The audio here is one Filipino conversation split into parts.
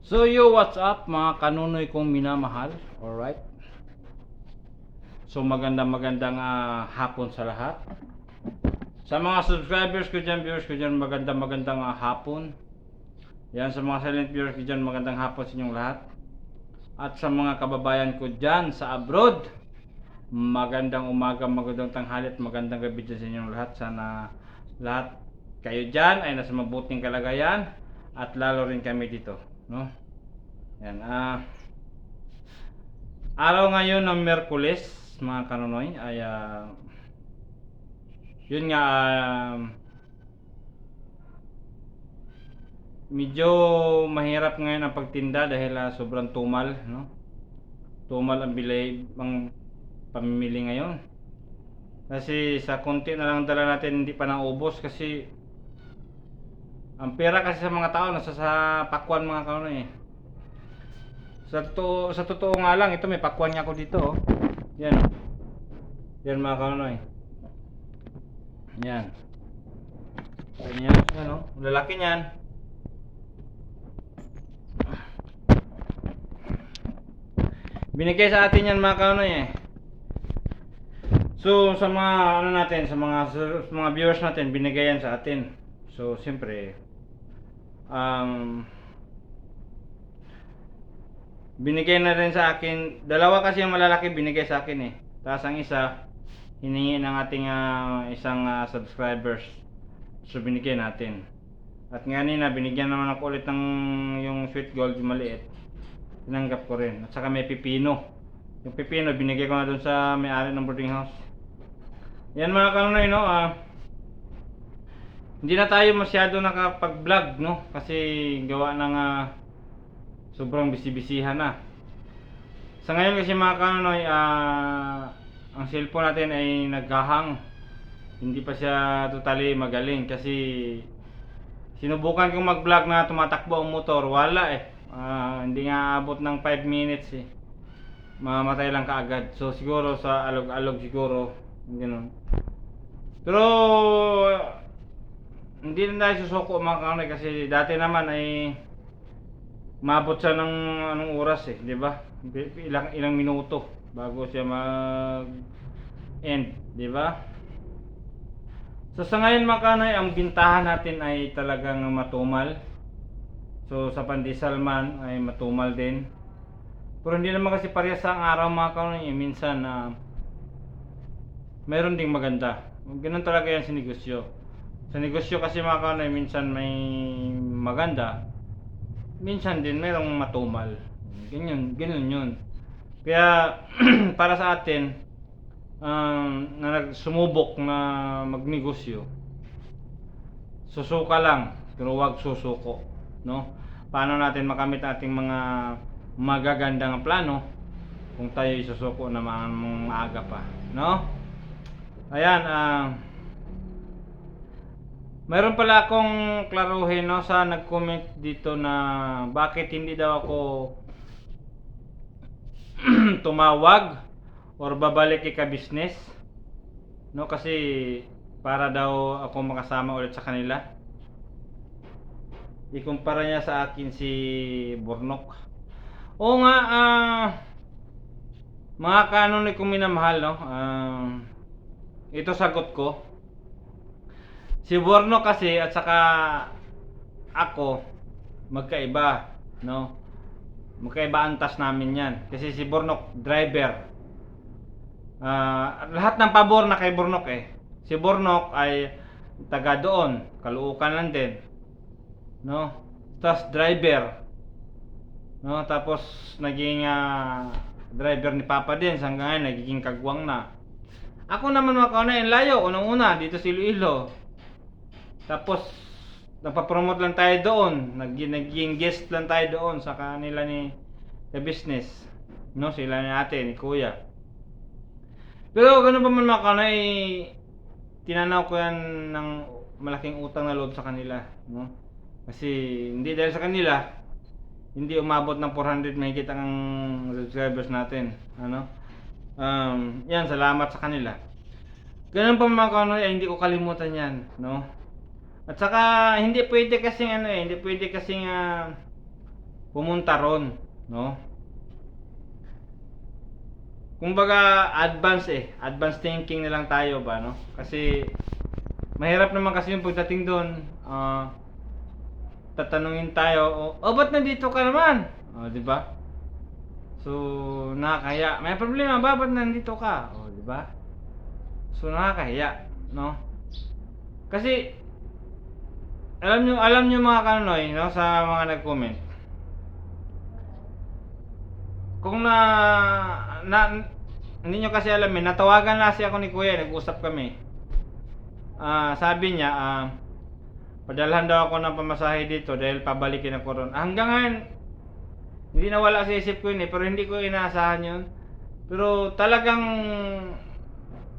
So yo, what's up mga kanunoy kong minamahal? Alright. So magandang hapon sa lahat. Sa mga subscribers ko dyan, viewers ko dyan, magandang hapon. Yan, sa mga silent viewers ko dyan, magandang hapon sa inyong lahat. At sa mga kababayan ko dyan sa abroad, magandang umaga, magandang tanghali at magandang gabi dyan sa inyong lahat. Sana lahat kayo dyan ay nasa mabuting kalagayan at lalo rin kami dito, no? Yan, araw ngayon ng Miyerkules, mga kanunoy, ay yun nga, medyo mahirap ngayon ang pagtinda dahil sobrang tumal, no? Tumal ang pamimili ngayon. Kasi sa konti na lang dala natin, hindi pa naubos kasi ang pera kasi sa mga tao nasa sa pakwan, mga kanunoy. Sa totoo nga lang, ito may pakwan nga ako dito, oh. Yan. Yan mga kanunoy. Yan. Yan, ano, lalaki niyan. Binigay sa atin yan, mga kanunoy, eh. So sa mga ano natin, sa mga viewers natin, binigay yan sa atin. So siyempre, binigay na rin sa akin. Dalawa kasi yung malalaki binigay sa akin, eh. Tapos ang isa hiningi ng ating isang subscribers. So binigay natin. At ngayon binigyan naman ako ulit ng yung sweet gold, yung maliit. Tinanggap ko rin. At saka may pipino. Yung pipino binigay ko na dun sa may-ari ng boarding house. Yan mga kanunoy, no? Hindi na tayo masyado nakapag-vlog, no? Kasi gawa ng sobrang bisibisihan na. Sa ngayon kasi mga kanunoy, ang cellphone natin ay naghahang. Hindi pa siya totally magaling kasi sinubukan kong mag-vlog na tumatakbo ang motor, wala eh. Hindi nga abot ng 5 minutes eh. Mamatay lang kaagad. So siguro sa alog-alog siguro, ganoon. Pero hindi na tayo susuko mga kanunoy kasi dati naman ay maabot siya ng anong oras eh, di ba? Ilang minuto bago siya mag-end, di ba? So sa ngayon mga kanunoy, ang bintahan natin ay talagang matumal. So sa pandesal man ay matumal din. Pero hindi naman kasi parehas sa araw mga kanunoy, minsan meron ding maganda. Ganun talaga yan sa negosyo. Sa negosyo kasi mga kanunoy, minsan may maganda, minsan din merong matumal. Ganyan yun. Kaya para sa atin na nagsumubok na magnegosyo, susuka lang, pero wag susuko, no? Paano natin makamit ating mga magagandang plano kung tayo isusuko na maaga pa, no? Ayan, mayroon pala akong klaruhin, no, sa nag-comment dito na bakit hindi daw ako tumawag or babalik ika-business, no, kasi para daw ako makasama ulit sa kanila. Ikumpara niya sa akin si Bornok. Oo nga, mga kanunoy kong minamahal, no, ito sagot ko. Si Bornok kasi at saka ako magkaiba, no? Magkaiba antas namin yan. Kasi si Bornok driver. Lahat ng pabor na kay Bornok eh. Si Bornok ay taga doon, Caloocan lang din, no? Tapos driver, no? Tapos naging driver ni Papa din, hanggang ngayon nagiging kagwang na. Ako naman mga kaunay, layo, unang-una dito sa Iloilo. Tapos nagpa-promote lang tayo doon, naging guest lang tayo doon sa kanila ni sa business, no, sila ni ate, ni kuya. Pero ganoon pa man mga kaunay, tinanaw ko yan ng malaking utang na loob sa kanila, no? Kasi hindi dahil sa kanila hindi umabot ng 400 mahigit ang subscribers natin, ano? Yan, salamat sa kanila. Ganun pa mga kanunoy, ay hindi ko kalimutan yan, no? At saka hindi pwede kasing hindi pwede kasing pumunta ron, no? Kumbaga advance thinking na lang tayo ba, no? Kasi mahirap naman kasi yung pagdating doon, tatanungin tayo, ba't nandito ka naman? Di ba? So, nakakahiya. May problema ba? Ba't nandito ka? Di ba? So, nakakahiya, no? Kasi, alam nyo mga kanonoy, no, sa mga nag-comment. Kung hindi nyo kasi alam natawagan na ako ni Kuya, nag-usap kami. Sabi niya, padalhan daw ako ng pamasahe dito dahil pabalikin ako ron. Hanggang ngayon, hindi nawala sa isip ko yun pero hindi ko inaasahan yun. Pero talagang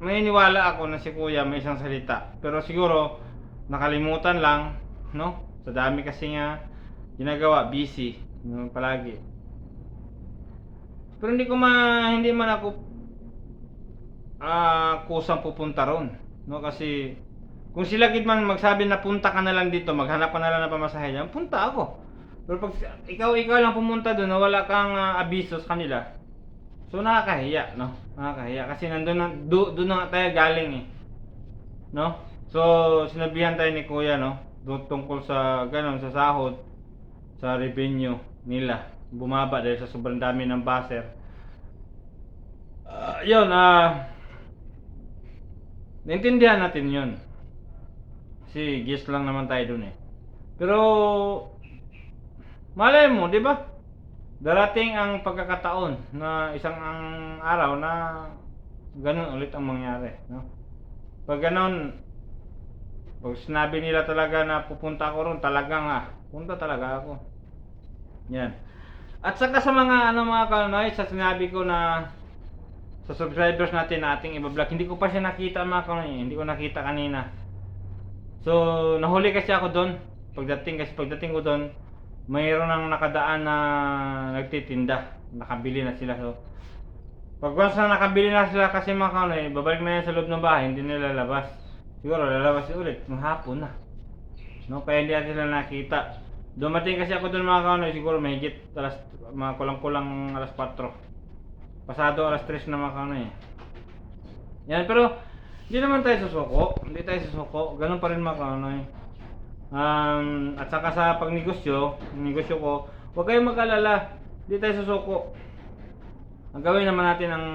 may niwala ako na si Kuya may isang salita. Pero siguro, nakalimutan lang, no? Sa dami kasi nga ginagawa, busy, no, palagi. Pero hindi man ako kusang pupunta ron, no? Kasi kung sila gid man magsabi na punta ka na lang dito, maghanap ka na lang ng pamasahe diyan, punta ako. Pero pag ikaw lang pumunta doon na wala kang abiso sa kanila, so nakakahiya, no? Nakakahiya kasi doon na tayo galing no? So sinabihan tayo ni Kuya, no? Doon tungkol sa ganon, sa sahod, sa revenue nila bumaba dahil sa sobrang dami ng buzzer. Yun, naintindihan natin yun. Kasi guest lang naman tayo dun Pero malay mo, di ba? Darating ang pagkakataon na isang araw na ganun ulit ang mangyari, no? Pag ganun, pag sinabi nila talaga na pupunta ako ron, talagang punta talaga ako. Yan. At saka sa mga mga kanonoy, sa sinabi ko na sa subscribers natin na ating i-vlog, hindi ko pa siya nakita mga kanonoy, hindi ko nakita kanina. So, nahuli kasi ako doon. Pagdating ko doon, mayroon nang nakadaan na nagtitinda. Nakabili na sila. So, pag once na nakabili na sila kasi mga kanonoy, babalik na yan sa loob ng bahay, hindi nila lalabas. Siguro lalabas ulit ng hapon na. No, kaya hindi natin sila nakita. Dumating kasi ako doon mga kanonoy, siguro mahigit mga kulang-kulang alas 4. Pasado alas 3 na mga kanonoy. Yan, pero hindi naman tayo susuko. Hindi tayo susuko. Ganun pa rin mga kanonoy. At saka sa negosyo ko, huwag kayong mag-alala. Hindi tayo susuko. Ang gawin naman natin ang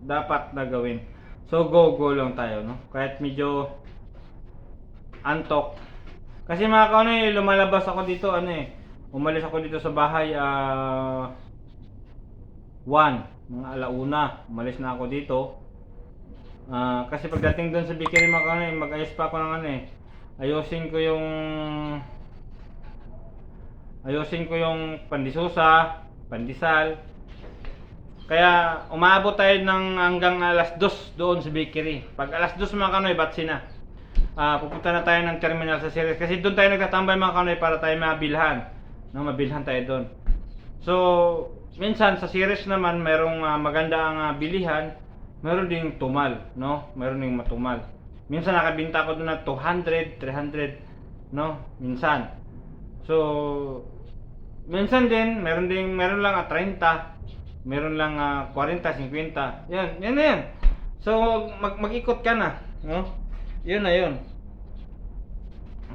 dapat na gawin. So go lang tayo, no? Kahit medyo antok. Kasi mga kanonoy, lumalabas ako dito, umalis ako dito sa bahay, 1, mga alauna, umalis na ako dito. Kasi pagdating doon sa bakery mga kanonoy, mag-ayos pa ako ng ayusin ko yung pandisusa, pandesal. Kaya umaabot tayo ng hanggang alas 2 doon sa bakery. Pag alas 2 mga kanonoy, batsi na. Pupunta na tayo ng terminal sa Ceres kasi doon tayo nagtatambay mga kanonoy para tayo mabilhan, no? Mabilhan tayo doon. So minsan sa Ceres naman mayroong maganda ang bilihan, mayroon ding tumal, no? Mayroon ding matumal. Minsan nakabenta ko doon na 200, 300, no? Minsan. So minsan din meron lang 30, meron lang 40, 50. Yan. So mag-ikot ka na, no? Yun na yun.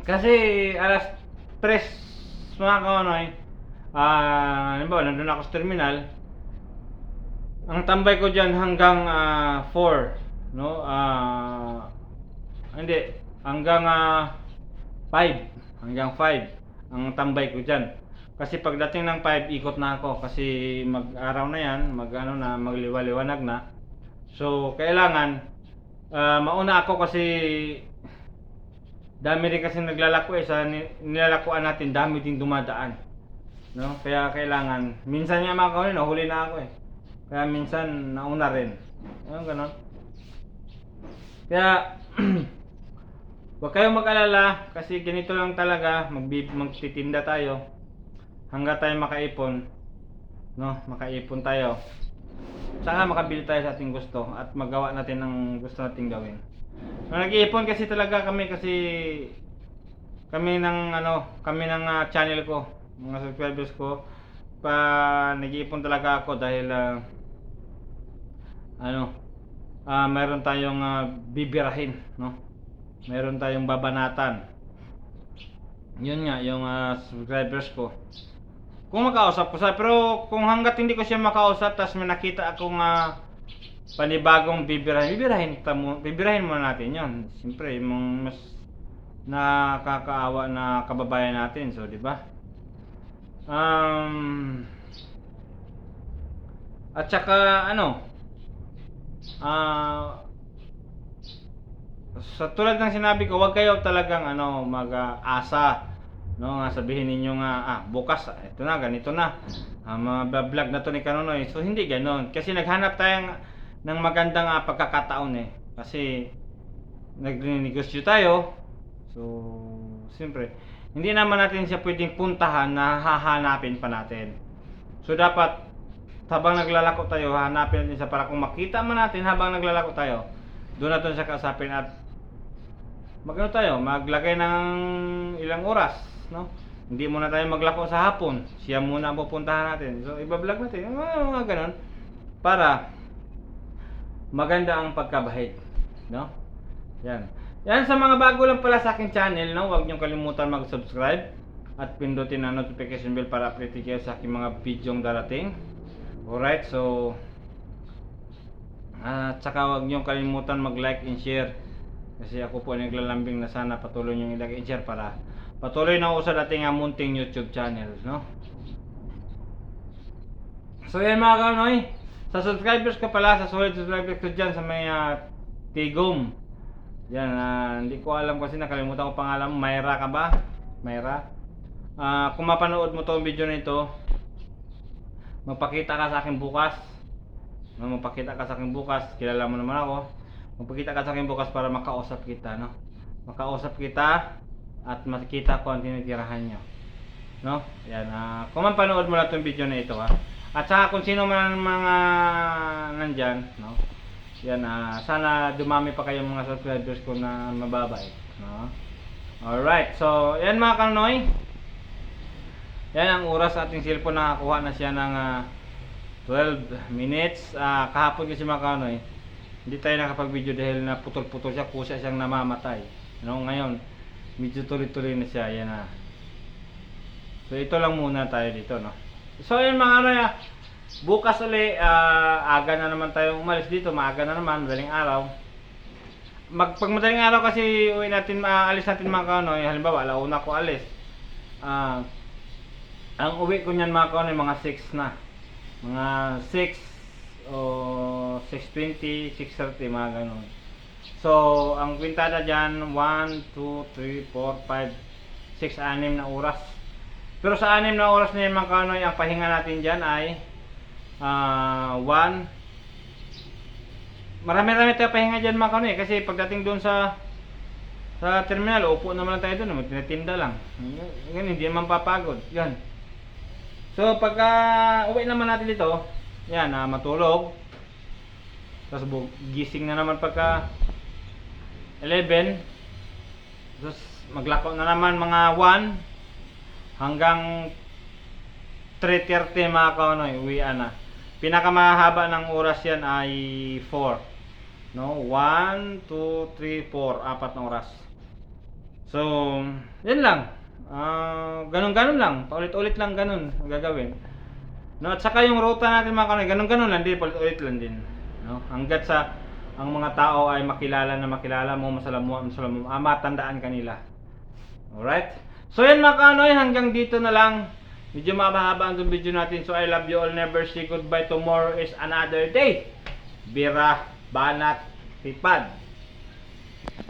Kasi alas 3 mga kanonoy, halimbawa nandun ako sa terminal, ang tambay ko dyan hanggang 4, no? Hindi, hanggang 5, hanggang 5 ang tambay ko dyan. Kasi pagdating ng 5, ikot na ako kasi mag-araw na yan, magliwaliwanag na. So kailangan mauna ako kasi dami rin kasi naglalako sa nilalakuan natin, dami din dumadaan, no? Kaya kailangan minsan nga mga kanonoy, nahuli na ako kaya minsan nauna rin, ganon. Kaya huwag kayong mag-alala kasi ganito lang talaga, magtitinda tayo hanggang tayo makaipon, no? Makaipon tayo, saka makabili tayo sa ating gusto at magawa natin ang gusto nating gawin. Nag-iipon kasi talaga kami kasi kami ng channel ko. mga subscribers ko, nag-iipon talaga ako dahil mayroon tayong bibirahin, no? Mayroon tayong babanatan. Yun nga, yung subscribers ko. Kung makausap ko siya, pero kung hanggat hindi ko siya makausap, tas may nakita akong panibagong bibirahin muna natin yun. Siyempre, yung mas nakakaawa na kababayan natin, so di ba? At saka sa tulad ng sinabi ko, huwag kayo talagang mag-asa, no, nga sabihin ninyo nga bukas ito na, ganito na, vlog na to ni Kanonoy. So hindi ganoon, kasi naghanap tayo ng magandang pagkakataon kasi nagninegosyo tayo. So siyempre hindi naman natin siya pwedeng puntahan na hahanapin pa natin. So dapat habang naglalako tayo, hanapin natin siya para kung makita man natin habang naglalako tayo, doon natin siya kausapin at maglagay ng ilang oras, no? Hindi muna tayo maglako sa hapon, siya muna ang pupuntahan natin. So iba-vlog natin, mga ganun, para maganda ang pagkabahid, no? Yan sa mga bago lang pala sa aking channel, no? Huwag niyong kalimutan mag-subscribe at pindutin ang notification bell para update kayo sa aking mga videong darating. Alright, so saka huwag niyong kalimutan mag-like and share, kasi ako po ay naglalambing na sana patuloy niyong i-like and share para patuloy na usad ating munting YouTube channel, no? So yan mga Kanonoy, sa subscribers ko pala, sa solid subscribers ko dyan sa may Tigom, yan, hindi ko alam kasi nakalimutan ko pangalan mo. Mayra ka ba? Mayra? Kung mapanood mo tong video na ito, magpakita ka sa akin bukas, no? Magpakita ka sa akin bukas, kilala mo naman ako. Magpakita ka sa akin bukas para makausap kita, no? Makausap kita at makita ko ang tinitirahan nyo, no? Yan, kung mapanood mo lang itong video na ito, at saka kung sino man mga nandyan, no? Yan, sana dumami pa kayong mga subscribers ko na mababait, no? Alright, so yan mga Kanonoy, yan ang oras sa ating cellphone. Nakakuha na siya ng 12 minutes. Kahapon kasi mga Kanonoy, hindi tayo nakapag-video dahil na putol-putol siya, kusa siyang namamatay, no? Ngayon medyo tuloy-tuloy na siya. Yan so ito lang muna tayo dito, no? So yan mga Kanonoy, bukas uli, aga na naman tayong umalis dito. Maaga na naman, madaling araw. Pag madaling araw kasi uwi natin, alis natin mga Kanonoy. Halimbawa, alauna ko alis, ang uwi ko niyan mga Kanonoy, mga 6 na. Mga 6 o 6:20, 6:30, mga ganun. So, ang kwintada dyan, 1, 2, 3, 4, 5, 6, 6 na oras. Pero sa 6 na oras na yan mga Kanonoy, ang pahinga natin dyan ay marami-rami tayo pahinga dyan mga Kanonoy. Kasi pagdating doon sa terminal, upo naman tayo doon, tinatinda lang. Yan, hindi naman papagod. Yan. So pagka uwi naman natin dito, yan, matulog. Tapos gising na naman pagka 11. Tapos maglako na naman mga 1 hanggang 3:30 mga Kanonoy, uwian na. Pinakamahaba ng oras yan ay 4, no? 1, 2, 3, 4, 4 na oras. So yan lang, ganun-ganun lang, paulit-ulit lang, ganun ang gagawin, no? At saka yung ruta natin mga Kanonoy, ganun-ganun lang din, paulit-ulit lang din, no? Hanggat sa ang mga tao ay makilala mo, masalamuha, matandaan kanila. Alright, so yan mga Kanonoy, hanggang dito na lang. Medyo mahaba ang video natin. So I love you all, never say goodbye. Tomorrow is another day. Bira, banat, tipad.